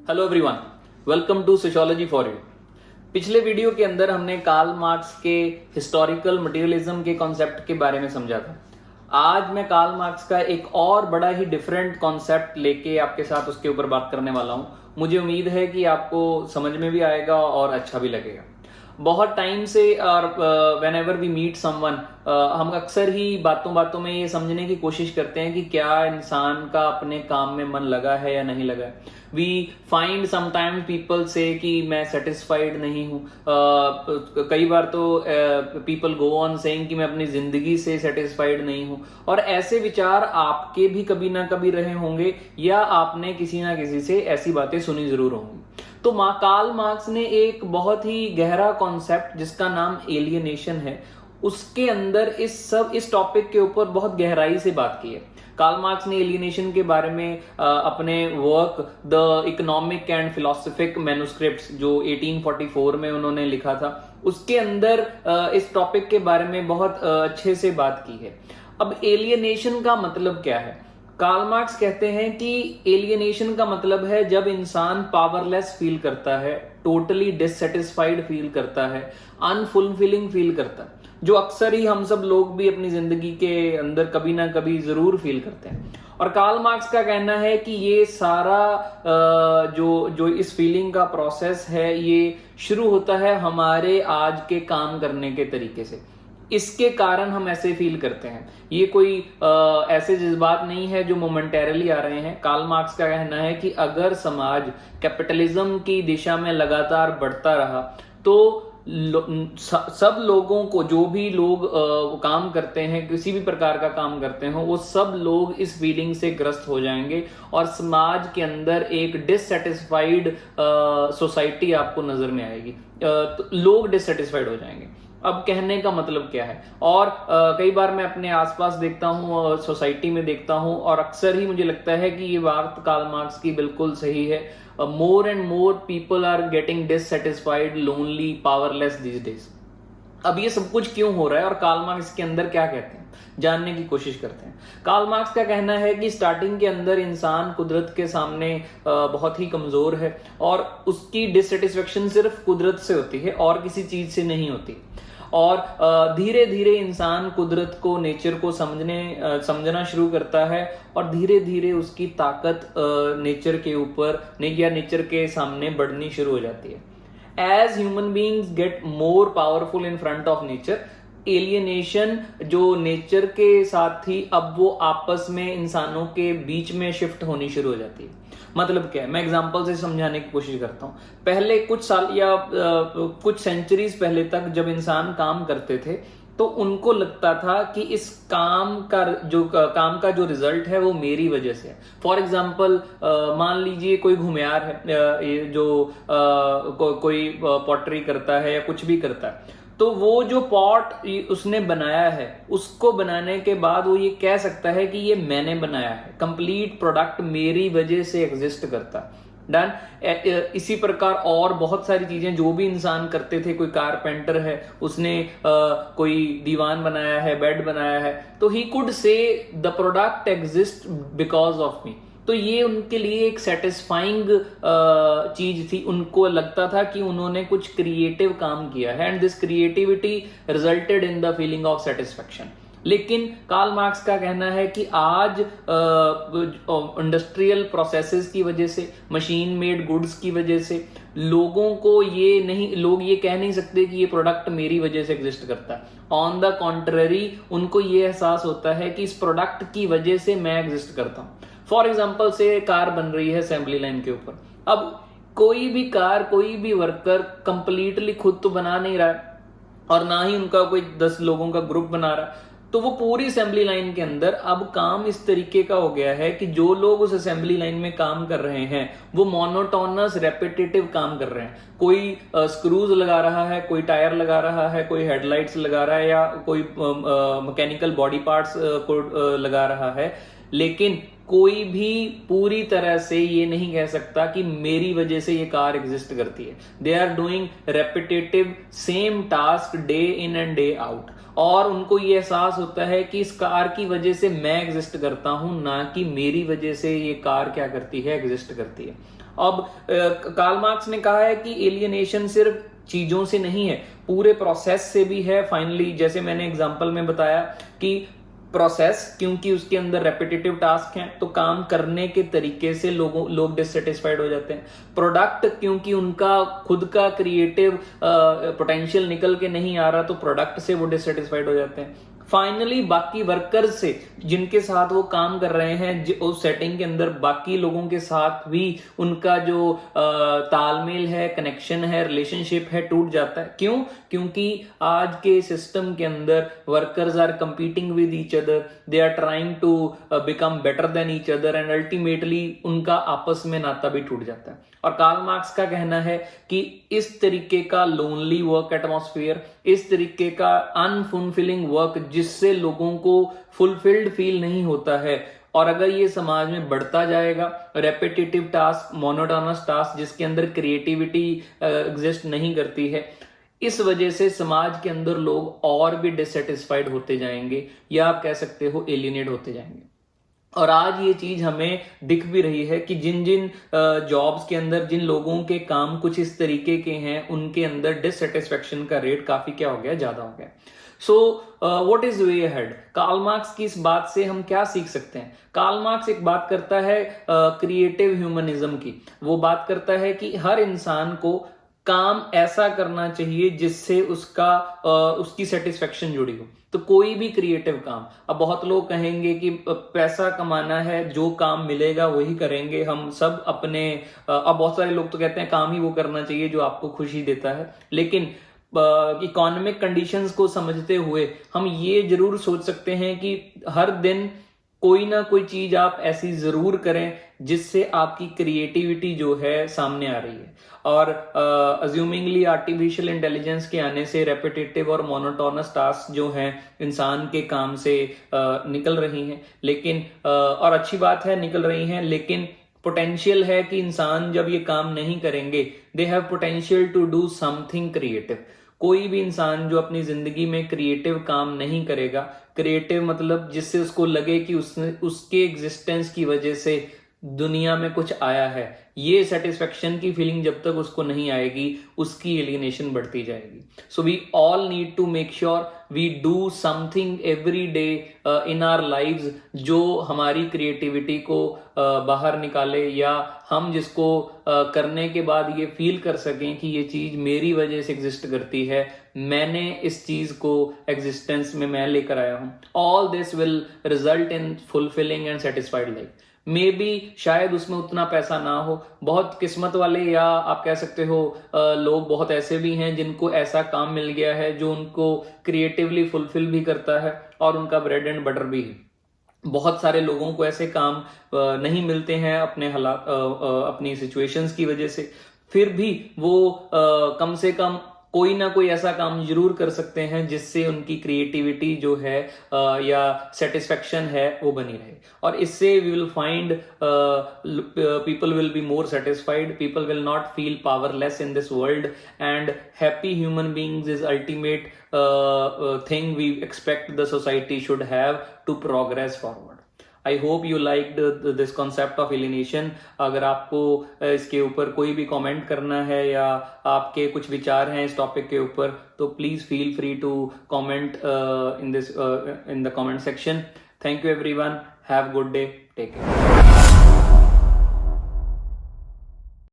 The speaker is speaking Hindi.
Hello everyone, welcome to sociology for you. पिछले वीडियो के अंदर हमने कार्ल मार्क्स के हिस्टोरिकल मटेरियलिज्म के कॉन्सेप्ट के बारे में समझा था। आज मैं कार्ल मार्क्स का एक और बड़ा ही डिफरेंट कॉन्सेप्ट लेके आपके साथ उसके ऊपर बात करने वाला हूं। मुझे उम्मीद है कि आपको समझ में भी आएगा और अच्छा भी लगेगा। बहुत टाइम से और whenever we meet someone हम अक्सर ही बातों बातों में ये समझने की कोशिश करते हैं कि क्या इंसान का अपने काम में मन लगा है या नहीं लगा है। वी फाइंड समटाइम्स पीपल से कि मैं सेटिस्फाइड नहीं हूँ। कई बार तो पीपल गो ऑन सेइंग कि मैं अपनी जिंदगी से सेटिस्फाइड नहीं हूँ। और ऐसे विचार आपके भी कभी ना कभी रहे होंगे या आपने किसी ना किसी से ऐसी बातें सुनी जरूर होंगी। तो कार्ल मार्क्स ने एक बहुत ही गहरा कॉन्सेप्ट जिसका नाम एलियनेशन है, उसके अंदर इस टॉपिक के ऊपर बहुत गहराई से बात की है। कार्ल मार्क्स ने एलियनेशन के बारे में अपने work the economic and philosophic manuscripts जो 1844 में उन्होंने लिखा था, उसके अंदर इस टॉपिक के बारे में बहुत अच्छे से बात की है। अब एलियनेशन का मतलब क्या है? कार्ल मार्क्स कहते हैं कि एलियनेशन का मतलब है जब इंसान पावरलेस फील करता है, टोटली डिससेटिस्फाइड फील करता है, अनफुलफिलिंग फील करता है, जो अक्सर ही हम सब लोग भी अपनी जिंदगी के अंदर कभी ना कभी जरूर फील करते हैं। और कार्ल मार्क्स का कहना है कि ये सारा जो इस फीलिंग का प्रोसेस है, ये शुरू होता है हमारे आज के काम करने के तरीके से। इसके कारण हम ऐसे फील करते हैं। ये कोई ऐसे जज्बात नहीं है जो मोमेंटेरली आ रहे हैं। कार्ल मार्क्स का कहना है कि अगर समाज कैपिटलिज्म की दिशा में लगातार बढ़ता रहा तो सब लोगों को, जो भी लोग काम करते हैं, किसी भी प्रकार का काम करते हैं, वो सब लोग इस फीलिंग से ग्रस्त हो जाएंगे और समाज के अंदर एक डिससेटिस्फाइड सोसाइटी आपको नजर में आएगी। तो लोग डिससेटिस्फाइड हो जाएंगे। अब कहने का मतलब क्या है? और कई बार मैं अपने आसपास देखता हूँ, सोसाइटी में देखता हूँ, और अक्सर ही मुझे लगता है कि ये बात कार्ल मार्क्स की बिल्कुल सही है। More and more people are getting dissatisfied, lonely, powerless these days. अब ये सब कुछ क्यों हो रहा है और कार्ल मार्क्स के अंदर क्या कहते हैं, जानने की कोशिश करते हैं। कार्ल मार्क्स का कहना है कि स्टार्टिंग के अंदर इंसान कुदरत के सामने बहुत ही कमजोर है और उसकी डिससेटिस्फेक्शन सिर्फ कुदरत से होती है और किसी चीज से नहीं होती। और धीरे धीरे इंसान कुदरत को, नेचर को समझना शुरू करता है और धीरे धीरे उसकी ताकत नेचर के ऊपर या नेचर के सामने बढ़नी शुरू हो जाती है। As human beings get more powerful in front of nature, alienation जो नेचर के साथ थी, अब वो आपस में इंसानों के बीच में शिफ्ट होनी शुरू हो जाती है। मतलब क्या है, मैं एग्जांपल से समझाने की कोशिश करता हूं। पहले कुछ साल या कुछ सेंचुरीज पहले तक जब इंसान काम करते थे तो उनको लगता था कि इस काम का जो रिजल्ट है वो मेरी वजह से है। फॉर एग्जाम्पल, मान लीजिए कोई घुमियार है जो कोई पॉटरी करता है या कुछ भी करता है, तो वो जो पॉट उसने बनाया है, उसको बनाने के बाद वो ये कह सकता है कि ये मैंने बनाया है, कंप्लीट प्रोडक्ट मेरी वजह से एग्जिस्ट करता है। डन। इसी प्रकार और बहुत सारी चीजें जो भी इंसान करते थे। कोई कारपेंटर है, उसने कोई दीवान बनाया है, बेड बनाया है, तो he could say the product exist because of me. तो ये उनके लिए एक सेटिस्फाइंग चीज थी। उनको लगता था कि उन्होंने कुछ क्रिएटिव काम किया है and this creativity resulted in the feeling of satisfaction. लेकिन कार्ल मार्क्स का कहना है कि आज इंडस्ट्रियल प्रोसेसेस की वजह से, मशीन मेड गुड्स की वजह से लोग ये कह नहीं सकते कि ये प्रोडक्ट मेरी वजह से एग्जिस्ट करता है। ऑन द कॉन्ट्ररी, उनको ये एहसास होता है कि इस प्रोडक्ट की वजह से मैं एग्जिस्ट करता हूं। फॉर एग्जाम्पल से कार बन रही है असेंबली लाइन के ऊपर। अब कोई भी कार, कोई भी वर्कर कंप्लीटली खुद तो बना नहीं रहा है और ना ही उनका कोई 10 लोगों का ग्रुप बना रहा है। तो वो पूरी असेंबली लाइन के अंदर अब काम इस तरीके का हो गया है कि जो लोग उस असेंबली लाइन में काम कर रहे हैं वो मोनोटोनस रेपिटेटिव काम कर रहे हैं। कोई स्क्रूज लगा रहा है, कोई टायर लगा रहा है, कोई हेडलाइट्स लगा रहा है या कोई मैकेनिकल बॉडी पार्ट्स को लगा रहा है, लेकिन कोई भी पूरी तरह से ये नहीं कह सकता कि मेरी वजह से ये कार एग्जिस्ट करती है। They are doing repetitive same task day in and day out. और उनको ये एहसास होता है कि इस कार की वजह से मैं एग्जिस्ट करता हूं, ना कि मेरी वजह से ये कार क्या करती है, एग्जिस्ट करती है। अब कार्ल मार्क्स ने कहा है कि एलियनेशन सिर्फ चीजों से नहीं है, पूरे प्रोसेस से भी है। फाइनली जैसे मैंने एग्जांपल में बताया कि प्रोसेस, क्योंकि उसके अंदर रेपिटेटिव टास्क हैं तो काम करने के तरीके से लोग डिससेटिस्फाइड हो जाते हैं। प्रोडक्ट, क्योंकि उनका खुद का क्रिएटिव पोटेंशियल निकल के नहीं आ रहा तो प्रोडक्ट से वो डिससेटिस्फाइड हो जाते हैं। फाइनली बाकी वर्कर्स से, जिनके साथ वो काम कर रहे हैं उस सेटिंग के अंदर, बाकी लोगों के साथ भी उनका जो तालमेल है, कनेक्शन है, रिलेशनशिप है, टूट जाता है। क्यों? क्योंकि आज के सिस्टम के अंदर workers are competing with each other, they are trying to become better than each other and ultimately उनका आपस में नाता भी टूट जाता है। और कार्ल मार्क्स का कहना है कि इस तरीके का लोनली वर्क एटमॉस्फेयर, इस तरीके का अनफुलफिलिंग वर्क जिससे लोगों को फुलफिल्ड फील नहीं होता है, और अगर ये समाज में बढ़ता जाएगा, रेपिटेटिव टास्क, मोनोटोनस टास्क जिसके अंदर क्रिएटिविटी एग्जिस्ट नहीं करती है, इस वजह से समाज के अंदर लोग और भी डिससेटिस्फाइड होते जाएंगे, या आप कह सकते हो एलियनेट होते जाएंगे। और आज ये चीज हमें दिख भी रही है कि जिन जिन जॉब्स के अंदर जिन लोगों के काम कुछ इस तरीके के हैं, उनके अंदर डिससेटिस्फेक्शन का रेट काफी क्या हो गया, ज्यादा हो गया। So what is way ahead? Karl Marx की इस बात से हम क्या सीख सकते हैं? कार्ल मार्क्स एक बात करता है क्रिएटिव ह्यूमनिज्म की। वो बात करता है कि हर इंसान को काम ऐसा करना चाहिए जिससे उसकी सेटिस्फेक्शन जुड़ी हो। तो कोई भी क्रिएटिव काम, अब बहुत लोग कहेंगे कि पैसा कमाना है, जो काम मिलेगा वही करेंगे हम सब अपने, अब बहुत सारे लोग तो कहते हैं काम ही वो करना चाहिए जो आपको खुशी देता है। लेकिन इकोनॉमिक कंडीशंस को समझते हुए हम ये जरूर सोच सकते हैं कि हर दिन कोई ना कोई चीज आप ऐसी जरूर करें जिससे आपकी क्रिएटिविटी जो है सामने आ रही है। और अज्यूमिंगली आर्टिफिशियल इंटेलिजेंस के आने से रेपिटेटिव और मोनोटोनस टास्क जो हैं इंसान के काम से निकल रही हैं, लेकिन और अच्छी बात है निकल रही हैं, लेकिन पोटेंशियल है कि इंसान जब ये काम नहीं करेंगे, they have potential to do something creative. कोई भी इंसान जो अपनी जिंदगी में क्रिएटिव काम नहीं करेगा, क्रिएटिव मतलब जिससे उसको लगे कि उसके एग्जिस्टेंस की वजह से दुनिया में कुछ आया है, ये सेटिस्फेक्शन की फीलिंग जब तक उसको नहीं आएगी, उसकी एलियनेशन बढ़ती जाएगी। So we all need to make sure we do something every day in our lives जो हमारी क्रिएटिविटी को बाहर निकाले, या हम जिसको करने के बाद ये फील कर सकें कि ये चीज मेरी वजह से एग्जिस्ट करती है, मैंने इस चीज को एग्जिस्टेंस में मैं लेकर आया हूं। All this will result in fulfilling and satisfied life. May be शायद उसमें उतना पैसा ना हो, बहुत किस्मत वाले, या आप कह सकते हो लोग बहुत ऐसे भी हैं जिनको ऐसा काम मिल गया है जो उनको क्रिएटिवली फुलफिल भी करता है और उनका ब्रेड एंड बटर भी है। बहुत सारे लोगों को ऐसे काम नहीं मिलते हैं अपने हालात, अपनी सिचुएशंस की वजह से, फिर भी वो कम से कम कोई ना कोई ऐसा काम जरूर कर सकते हैं जिससे उनकी क्रिएटिविटी जो है या सेटिस्फेक्शन है वो बनी रहे। और इससे we will find people will be more satisfied, people will not feel powerless in this world, and happy human beings is ultimate thing we expect the society should have to progress forward. I hope you liked this concept of alienation. अगर आपको इसके ऊपर कोई भी कमेंट करना है या आपके कुछ विचार हैं इस टॉपिक के ऊपर, तो please feel free to comment in the comment section. Thank you everyone, have good day, take care.